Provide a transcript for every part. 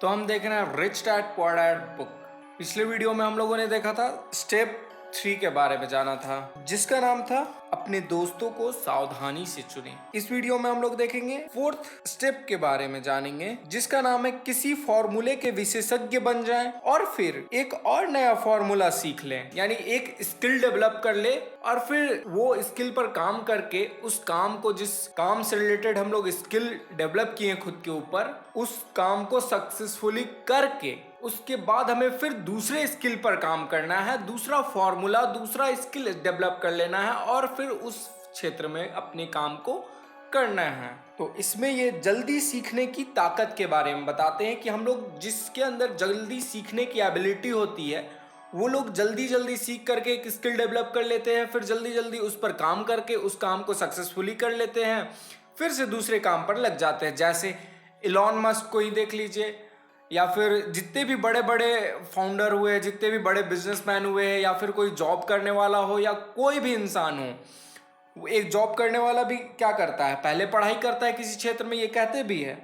तो हम देख रहे हैं rich dad poor dad book. पिछले वीडियो में हम लोगों ने देखा था स्टेप 3 के बारे में जाना था, जिसका नाम था अपने दोस्तों को सावधानी से चुनें। इस वीडियो में हम लोग देखेंगे 4th स्टेप के बारे में जानेंगे, जिसका नाम है किसी फॉर्मूले के विशेषज्ञ बन जाएं और फिर एक और नया फॉर्मूला सीख लें, यानी एक स्किल डेवलप कर ले और फिर वो स्किल पर काम करके उस काम को, जिस काम से रिलेटेड हम लोग स्किल डेवलप किए खुद के ऊपर, उस काम को सक्सेसफुली करके उसके बाद हमें फिर दूसरे स्किल पर काम करना है, दूसरा फॉर्मूला, दूसरा स्किल डेवलप कर लेना है और फिर उस क्षेत्र में अपने काम को करना है। तो इसमें ये जल्दी सीखने की ताकत के बारे में बताते हैं कि हम लोग जिसके अंदर जल्दी सीखने की एबिलिटी होती है वो लोग जल्दी जल्दी सीख करके एक स्किल डेवलप कर लेते हैं, फिर जल्दी जल्दी उस पर काम करके उस काम को सक्सेसफुली कर लेते हैं, फिर से दूसरे काम पर लग जाते हैं। जैसे इलॉन मस्क को ही देख लीजिए, या फिर जितने भी बड़े बड़े फाउंडर हुए, जितने भी बड़े बिजनेसमैन हुए, या फिर कोई जॉब करने वाला हो या कोई भी इंसान हो, एक जॉब करने वाला भी क्या करता है, पहले पढ़ाई करता है किसी क्षेत्र में। ये कहते भी है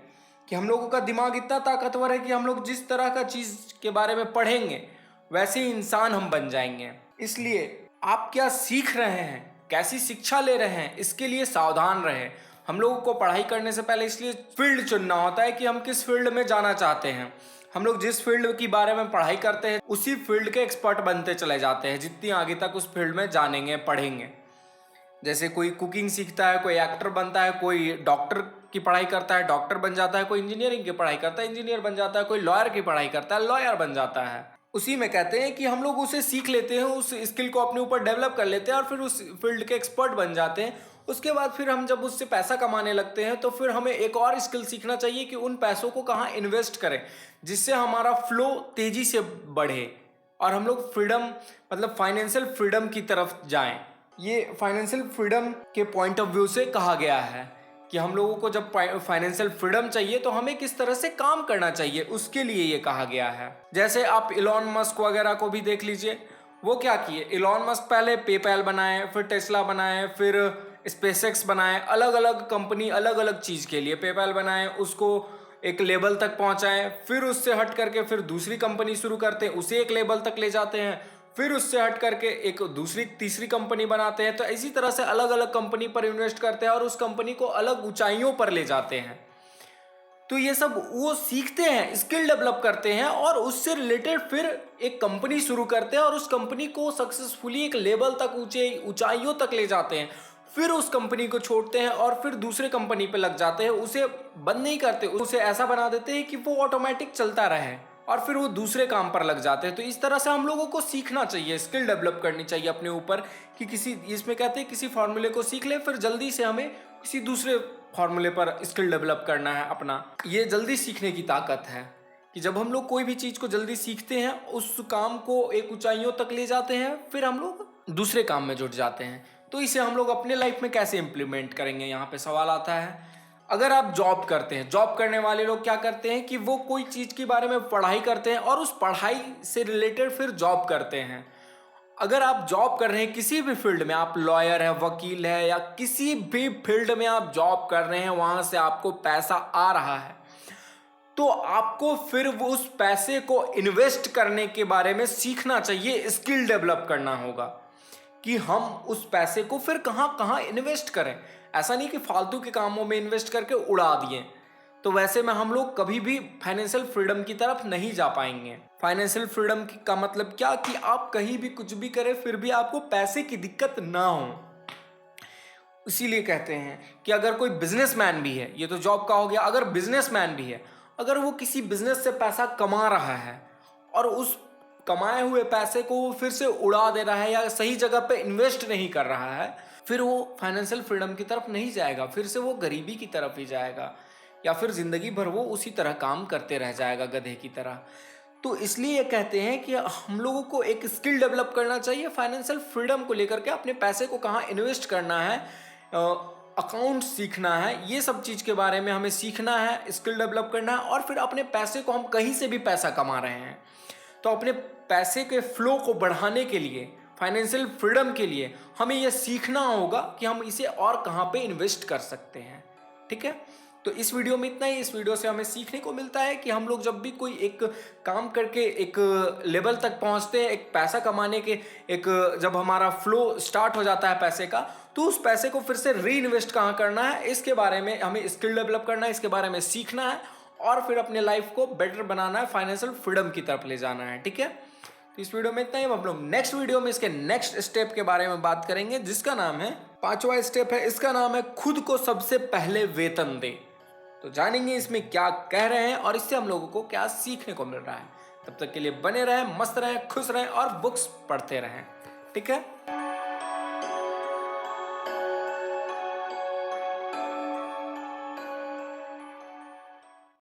कि हम लोगों का दिमाग इतना ताकतवर है कि हम लोग जिस तरह का चीज़ के बारे में पढ़ेंगे वैसे ही इंसान हम बन जाएंगे। इसलिए आप क्या सीख रहे हैं, कैसी शिक्षा ले रहे हैं, इसके लिए सावधान रहें। हम लोगों को पढ़ाई करने से पहले इसलिए फील्ड चुनना होता है कि हम किस फील्ड में जाना चाहते हैं। हम लोग जिस फील्ड के बारे में पढ़ाई करते हैं उसी फील्ड के एक्सपर्ट बनते चले जाते हैं, जितनी आगे तक उस फील्ड में जानेंगे, पढ़ेंगे। जैसे कोई कुकिंग सीखता है, कोई एक्टर बनता है, कोई डॉक्टर की पढ़ाई करता है, डॉक्टर बन जाता है, कोई इंजीनियरिंग की पढ़ाई करता है, इंजीनियर बन जाता है, कोई लॉयर की पढ़ाई करता है, लॉयर बन जाता है। उसी में कहते हैं कि हम लोग उसे सीख लेते हैं, उस स्किल को अपने ऊपर डेवलप कर लेते हैं और फिर उस फील्ड के एक्सपर्ट बन जाते हैं। उसके बाद फिर हम जब उससे पैसा कमाने लगते हैं तो फिर हमें एक और स्किल सीखना चाहिए कि उन पैसों को कहाँ इन्वेस्ट करें, जिससे हमारा फ्लो तेजी से बढ़े और हम लोग फ्रीडम, मतलब फाइनेंशियल फ्रीडम की तरफ जाएं। ये फाइनेंशियल फ्रीडम के पॉइंट ऑफ व्यू से कहा गया है कि हम लोगों को जब फाइनेंशियल फ्रीडम चाहिए तो हमें किस तरह से काम करना चाहिए, उसके लिए ये कहा गया है। जैसे आप इलॉन मस्क वगैरह को भी देख लीजिए, वो क्या किए। इलॉन मस्क पहले पेपैल बनाए, फिर टेस्ला बनाए, फिर स्पेसएक्स बनाए, अलग अलग कंपनी अलग अलग चीज़ के लिए। पेपैल बनाए, उसको एक लेवल तक पहुंचाएं, फिर उससे हट करके फिर दूसरी कंपनी शुरू करते हैं, उसे एक लेवल तक ले जाते हैं, फिर उससे हट करके एक दूसरी तीसरी कंपनी बनाते हैं। तो इसी तरह से अलग अलग कंपनी पर इन्वेस्ट करते हैं और उस कंपनी को अलग ऊंचाइयों पर ले जाते हैं। तो ये सब वो सीखते हैं, स्किल डेवलप करते हैं और उससे रिलेटेड फिर एक कंपनी शुरू करते हैं और उस कंपनी को सक्सेसफुली एक लेवल तक, ऊंचाइयों तक ले जाते हैं। फिर उस कंपनी को छोड़ते हैं और फिर दूसरे कंपनी पे लग जाते हैं। उसे बंद नहीं करते, उसे ऐसा बना देते हैं कि वो ऑटोमेटिक चलता रहे और फिर वो दूसरे काम पर लग जाते हैं। तो इस तरह से हम लोगों को सीखना चाहिए, स्किल डेवलप करनी चाहिए अपने ऊपर कि किसी, इसमें कहते हैं किसी फॉर्मूले को सीख ले, फिर जल्दी से हमें किसी दूसरे फॉर्मूले पर स्किल डेवलप करना है अपना। ये जल्दी सीखने की ताकत है कि जब हम लोग कोई भी चीज़ को जल्दी सीखते हैं, उस काम को एक ऊंचाइयों तक ले जाते हैं, फिर हम लोग दूसरे काम में जुट जाते हैं। तो इसे हम लोग अपने लाइफ में कैसे इम्प्लीमेंट करेंगे, यहाँ पे सवाल आता है। अगर आप जॉब करते हैं, जॉब करने वाले लोग क्या करते हैं कि वो कोई चीज़ के बारे में पढ़ाई करते हैं और उस पढ़ाई से रिलेटेड फिर जॉब करते हैं। अगर आप जॉब कर रहे हैं किसी भी फील्ड में, आप लॉयर है, वकील है, या किसी भी फील्ड में आप जॉब कर रहे हैं, वहाँ से आपको पैसा आ रहा है, तो आपको फिर वो उस पैसे को इन्वेस्ट करने के बारे में सीखना चाहिए, स्किल डेवलप करना होगा कि हम उस पैसे को फिर कहाँ कहाँ इन्वेस्ट करें। ऐसा नहीं कि फालतू के कामों में इन्वेस्ट करके उड़ा दिए, तो वैसे में हम लोग कभी भी फाइनेंशियल फ्रीडम की तरफ नहीं जा पाएंगे। फाइनेंशियल फ्रीडम का मतलब क्या कि आप कहीं भी कुछ भी करें फिर भी आपको पैसे की दिक्कत ना हो। इसीलिए कहते हैं कि अगर कोई बिजनेसमैन भी है, ये तो जॉब का हो गया, अगर बिजनेसमैन भी है, अगर वो किसी बिजनेस से पैसा कमा रहा है और उस कमाए हुए पैसे को वो फिर से उड़ा दे रहा है या सही जगह पे इन्वेस्ट नहीं कर रहा है, फिर वो फाइनेंशियल फ्रीडम की तरफ नहीं जाएगा, फिर से वो गरीबी की तरफ ही जाएगा, या फिर जिंदगी भर वो उसी तरह काम करते रह जाएगा गधे की तरह। तो इसलिए कहते हैं कि हम लोगों को एक स्किल डेवलप करना चाहिए फाइनेंशियल फ्रीडम को लेकर के, अपने पैसे को कहाँ इन्वेस्ट करना है, अकाउंट सीखना है, ये सब चीज़ के बारे में हमें सीखना है, स्किल डेवलप करना है। और फिर अपने पैसे को, हम कहीं से भी पैसा कमा रहे हैं तो अपने पैसे के फ्लो को बढ़ाने के लिए, फाइनेंशियल फ्रीडम के लिए हमें यह सीखना होगा कि हम इसे और कहाँ पे इन्वेस्ट कर सकते हैं। ठीक है, तो इस वीडियो में इतना ही। इस वीडियो से हमें सीखने को मिलता है कि हम लोग जब भी कोई एक काम करके एक लेवल तक पहुंचते हैं, एक पैसा कमाने के, एक जब हमारा फ्लो स्टार्ट हो जाता है पैसे का, तो उस पैसे को फिर से री इन्वेस्ट कहाँ करना है, इसके बारे में हमें स्किल डेवलप करना है, इसके बारे में सीखना है और फिर अपने लाइफ को बेटर बनाना है, फाइनेंशियल फ्रीडम की तरफ ले जाना है। ठीक है, तो इस वीडियो में इतना ही। हम लोग नेक्स्ट वीडियो में इसके नेक्स्ट स्टेप के बारे में बात करेंगे, जिसका नाम है, 5वां स्टेप है, इसका नाम है खुद को सबसे पहले वेतन दे। तो जानेंगे इसमें क्या कह रहे हैं और इससे हम लोगों को क्या सीखने को मिल रहा है। तब तक के लिए बने रहें, मस्त रहें, खुश रहें और बुक्स पढ़ते रहें। ठीक है।